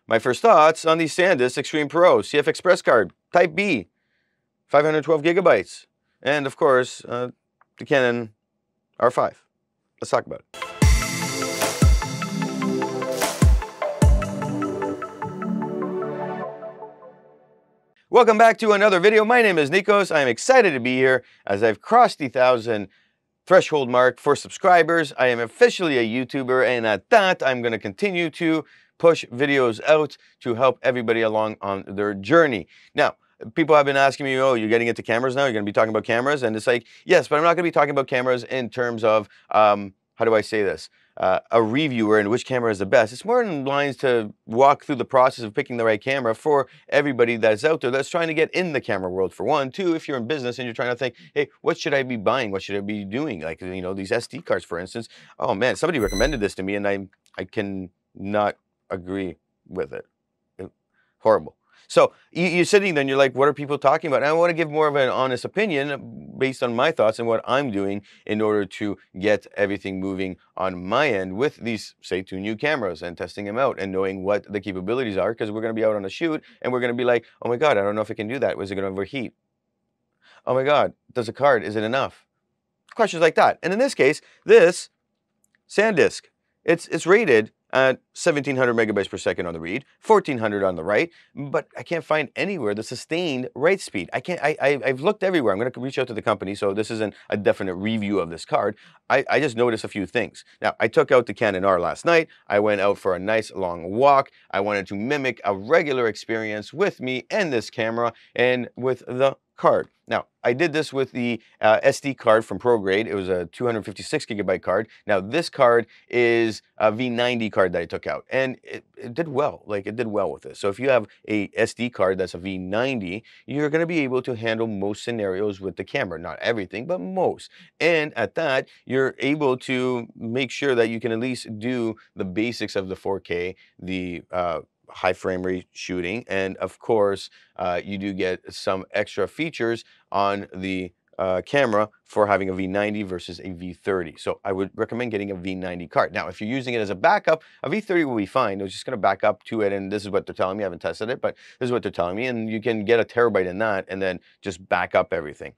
my first thoughts on the SanDisk Extreme Pro CFexpress card, Type B, 512 gigabytes, and of course, the Canon R5. Let's talk about it. Welcome back to another video. My name is Nikos. I'm excited to be here as I've crossed the 1,000 threshold mark for subscribers. I am officially a YouTuber, and at that, I'm going to continue to push videos out to help everybody along on their journey. Now, people have been asking me, oh, you're getting into cameras now? You're going to be talking about cameras? And it's like, yes, but I'm not going to be talking about cameras in terms of, how do I say this? A reviewer and which camera is the best. It's more in lines to walk through the process of picking the right camera for everybody that's out there that's trying to get in the camera world, for one. Two, if you're in business and you're trying to think, hey, what should I be buying? What should I be doing? Like, you know, these SD cards, for instance. Oh man, somebody recommended this to me and I can not agree with it. Horrible. So you're sitting there and you're like, what are people talking about? And I want to give more of an honest opinion based on my thoughts and what I'm doing in order to get everything moving on my end with these, say, 2 new cameras and testing them out and knowing what the capabilities are, because we're going to be out on a shoot and we're going to be like, oh my God, I don't know if it can do that. Was it going to overheat? Oh my God, does a card, is it enough? Questions like that. And in this case, this SanDisk, it's rated at 1700 megabytes per second on the read, 1400 on the write, but I can't find anywhere the sustained write speed. I've looked everywhere. I'm going to reach out to the company, so this isn't a definite review of this card. I just noticed a few things. Now, I took out the Canon R last night. I went out for a nice long walk. I wanted to mimic a regular experience with me and this camera and with the card. Now, I did this with the SD card from ProGrade. It was a 256 gigabyte card. Now, this card is a V90 card that I took out, and it did well. Like, it did well with this. So if you have a SD card that's a V90, you're going to be able to handle most scenarios with the camera. Not everything, but most. And at that, you're able to make sure that you can at least do the basics of the 4K, the high frame rate shooting, and of course you do get some extra features on the camera for having a V90 versus a V30. So I would recommend getting a V90 card. Now, if you're using it as a backup, a V30 will be fine. It's just going to back up to it, and this is what they're telling me. I haven't tested it, but this is what they're telling me, and you can get a terabyte in that and then just back up everything.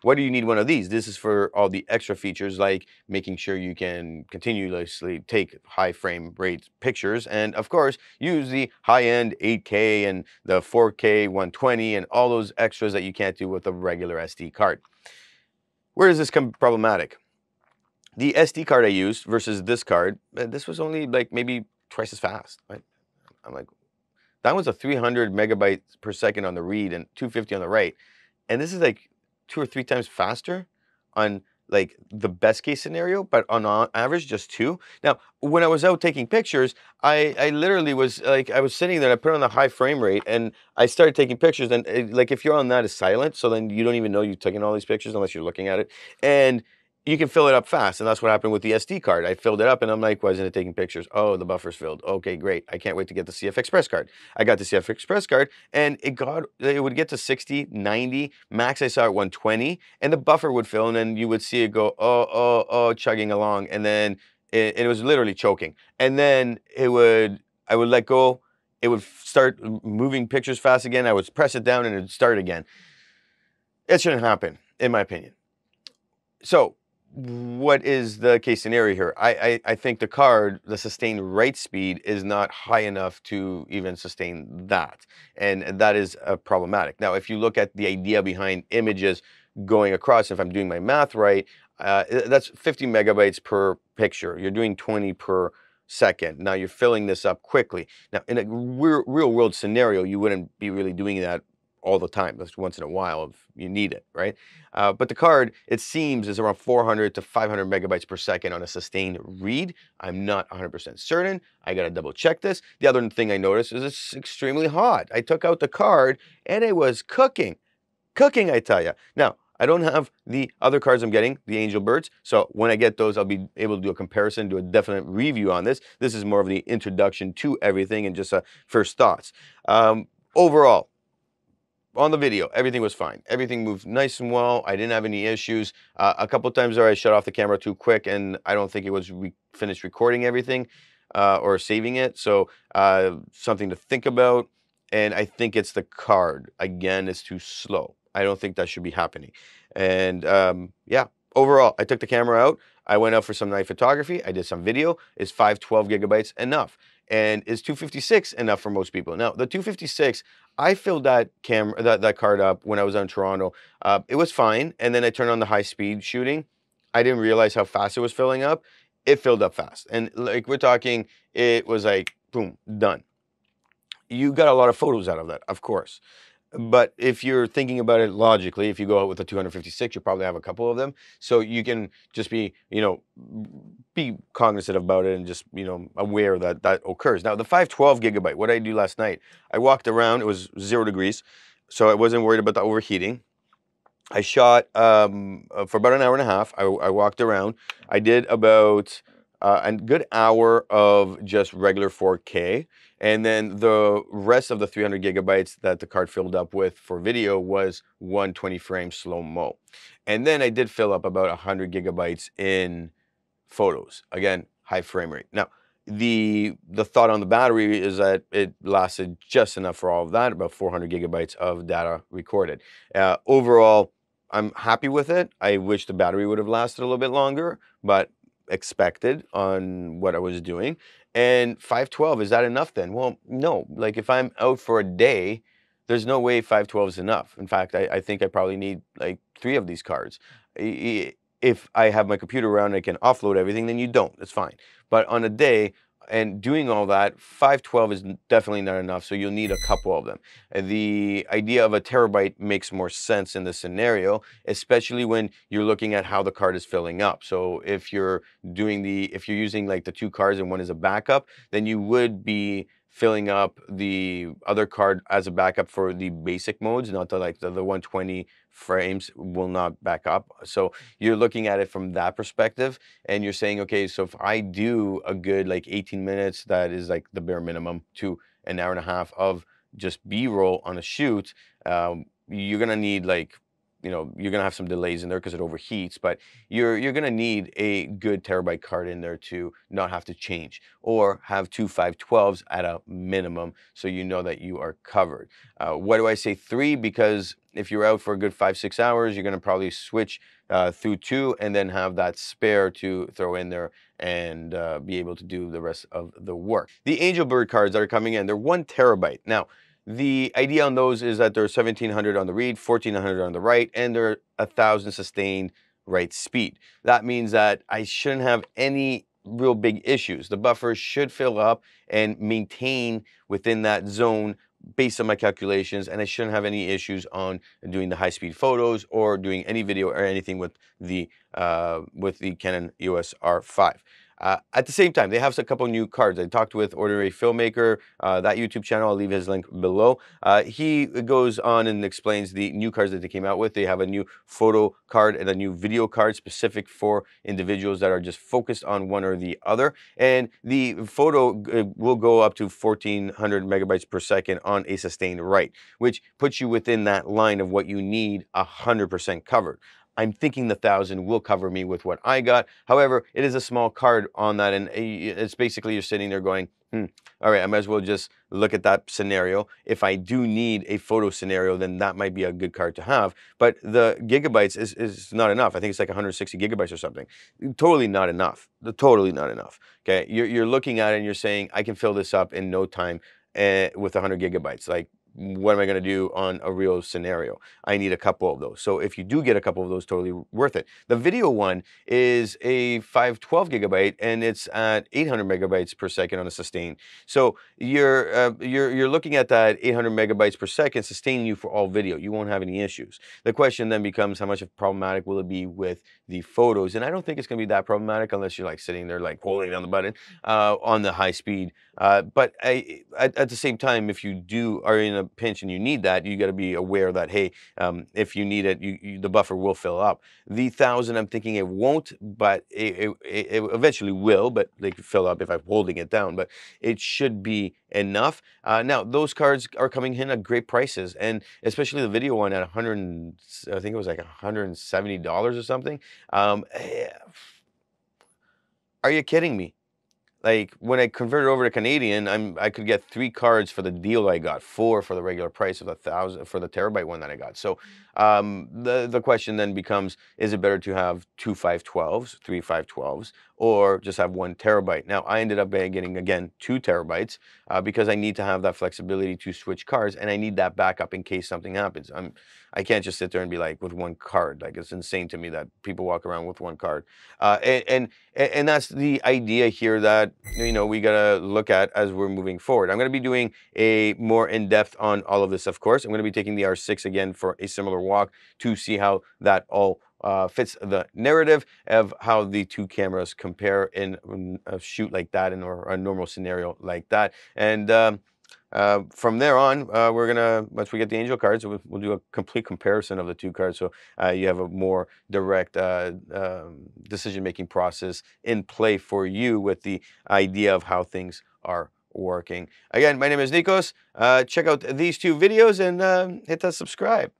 Why do you need one of these? This is for all the extra features, like making sure you can continuously take high frame rate pictures, and of course use the high-end 8K and the 4K 120 and all those extras that you can't do with a regular SD card. Where does this come problematic? The SD card I used versus this card, this was only like maybe twice as fast. Right? I'm like, that was a 300 megabytes per second on the read and 250 on the write, and this is like 2 or 3 times faster on like the best case scenario, but on average just 2. Now, when I was out taking pictures, I literally was like, I was sitting there, I put on the high frame rate and I started taking pictures, and like if you're on that, it's silent, so then you don't even know you've taken all these pictures unless you're looking at it, and you can fill it up fast. And that's what happened with the SD card. I filled it up and I'm like, why isn't it taking pictures? Oh, the buffer's filled. Okay, great. I can't wait to get the CFexpress card. I got the CFexpress card and it would get to 60, 90, max I saw at 120, and the buffer would fill, and then you would see it go, oh, chugging along. And then it was literally choking. And then I would let go. It would start moving pictures fast again. I would press it down and it would start again. It shouldn't happen, in my opinion. So, what is the case scenario here? I think the card, the sustained write speed is not high enough to even sustain that. And that is problematic. Now, if you look at the idea behind images going across, if I'm doing my math right, that's 50 megabytes per picture. You're doing 20 per second. Now you're filling this up quickly. Now, in a real world scenario, you wouldn't be really doing that all the time. That's once in a while if you need it, right? But the card, it seems, is around 400 to 500 megabytes per second on a sustained read. I'm not 100% certain. I got to double check this. The other thing I noticed is it's extremely hot. I took out the card and it was cooking. Cooking, I tell you. Now, I don't have the other cards I'm getting, the Angelbirds. So when I get those, I'll be able to do a comparison, do a definite review on this. This is more of the introduction to everything and just first thoughts. Overall, on the video, everything was fine. Everything moved nice and well. I didn't have any issues. A couple times there I shut off the camera too quick and I don't think it was finished recording everything. or saving it. So something to think about. And I think it's the card. Again, it's too slow. I don't think that should be happening. And yeah, overall, I took the camera out. I went out for some night photography. I did some video. Is 512 gigabytes enough? And is 256 enough for most people? Now, the 256, I filled that that card up when I was on Toronto. It was fine. And then I turned on the high speed shooting. I didn't realize how fast it was filling up. It filled up fast. And like we're talking, it was like, boom, done. You got a lot of photos out of that, of course. But if you're thinking about it logically, if you go out with a 256, you probably have a couple of them. So you can just be, be cognizant about it and just, aware that that occurs. Now, the 512 gigabyte, what I do last night, I walked around, it was 0 degrees. So I wasn't worried about the overheating. I shot for about an hour and a half. I walked around. I did about a good hour of just regular 4K. And then the rest of the 300 gigabytes that the card filled up with for video was 120 frame slow-mo. And then I did fill up about 100 gigabytes in photos. Again, high frame rate. Now, the thought on the battery is that it lasted just enough for all of that, about 400 gigabytes of data recorded. Overall, I'm happy with it. I wish the battery would have lasted a little bit longer, but expected on what I was doing. And 512, is that enough then? Well, no. Like if I'm out for a day, there's no way 512 is enough. In fact, I think I probably need like 3 of these cards. If I have my computer around and I can offload everything, then you don't. That's fine. But on a day, and doing all that, 512 is definitely not enough, so you'll need a couple of them. The idea of a terabyte makes more sense in this scenario, especially when you're looking at how the card is filling up. So if you're using like the 2 cards and one is a backup, then you would be filling up the other card as a backup for the basic modes, not the 120 frames will not back up. So you're looking at it from that perspective, and you're saying, okay, so if I do a good like 18 minutes, that is like the bare minimum, to an hour and a half of just B-roll on a shoot, you're gonna need like, you're gonna have some delays in there because it overheats, but you're gonna need a good terabyte card in there to not have to change, or have 2 512s at a minimum, so you know that you are covered. Why do I say 3? Because if you're out for a good 5-6 hours, you're gonna probably switch through 2 and then have that spare to throw in there and be able to do the rest of the work. The Angelbird cards that are coming in, they're 1 terabyte. Now, the idea on those is that they're 1700 on the read, 1400 on the write, and they're 1000 sustained write speed. That means that I shouldn't have any real big issues. The buffer should fill up and maintain within that zone based on my calculations, and I shouldn't have any issues on doing the high-speed photos or doing any video or anything with the Canon EOS R5. At the same time, they have a couple new cards. I talked with Ordinary Filmmaker, that YouTube channel. I'll leave his link below. He goes on and explains the new cards that they came out with. They have a new photo card and a new video card specific for individuals that are just focused on one or the other. And the photo will go up to 1400 megabytes per second on a sustained write, which puts you within that line of what you need 100% covered. I'm thinking the 1000 will cover me with what I got. However, it is a small card on that, and it's basically you're sitting there going, all right, I might as well just look at that scenario. If I do need a photo scenario, then that might be a good card to have. But the gigabytes is not enough. I think it's like 160 gigabytes or something. Totally not enough. Totally not enough. Okay, you're looking at it and you're saying, I can fill this up in no time with 100 gigabytes. Like, what am I going to do on a real scenario? I need a couple of those. So if you do get a couple of those, totally worth it. The video one is a 512 gigabyte, and it's at 800 megabytes per second on a sustain. So you're looking at that 800 megabytes per second sustaining you for all video. You won't have any issues. The question then becomes, how much of problematic will it be with the photos? And I don't think it's going to be that problematic unless you're like sitting there like holding down the button on the high speed. But at the same time, if you are in a pinch and you need that, you got to be aware that, hey, if you need it, the buffer will fill up. The 1000, I'm thinking it won't, but it eventually will, but they can fill up if I'm holding it down, but it should be enough. Now, those cards are coming in at great prices, and especially the video one at I think it was like $170 or something. Are you kidding me? like when I converted over to Canadian, I could get 3 cards for the deal I got, 4 for the regular price of 1,000 for the terabyte one that I got. So the question then becomes: is it better to have 2 512s, 3 512s, or just have 1 terabyte? Now I ended up getting again 2 terabytes because I need to have that flexibility to switch cards, and I need that backup in case something happens. I can't just sit there and be like with 1 card. Like, it's insane to me that people walk around with 1 card. And that's the idea here that, you know, we gotta look at as we're moving forward. I'm gonna be doing a more in-depth on all of this, of course. I'm gonna be taking the R6 again for a similar walk to see how that all fits the narrative of how the 2 cameras compare in a shoot like that, in or a normal scenario like that. And from there on, we're gonna, once we get the Angel cards, we'll do a complete comparison of the 2 cards, so you have a more direct decision-making process in play for you with the idea of how things are working. Again, my name is Nikos. Check out these 2 videos and hit that subscribe.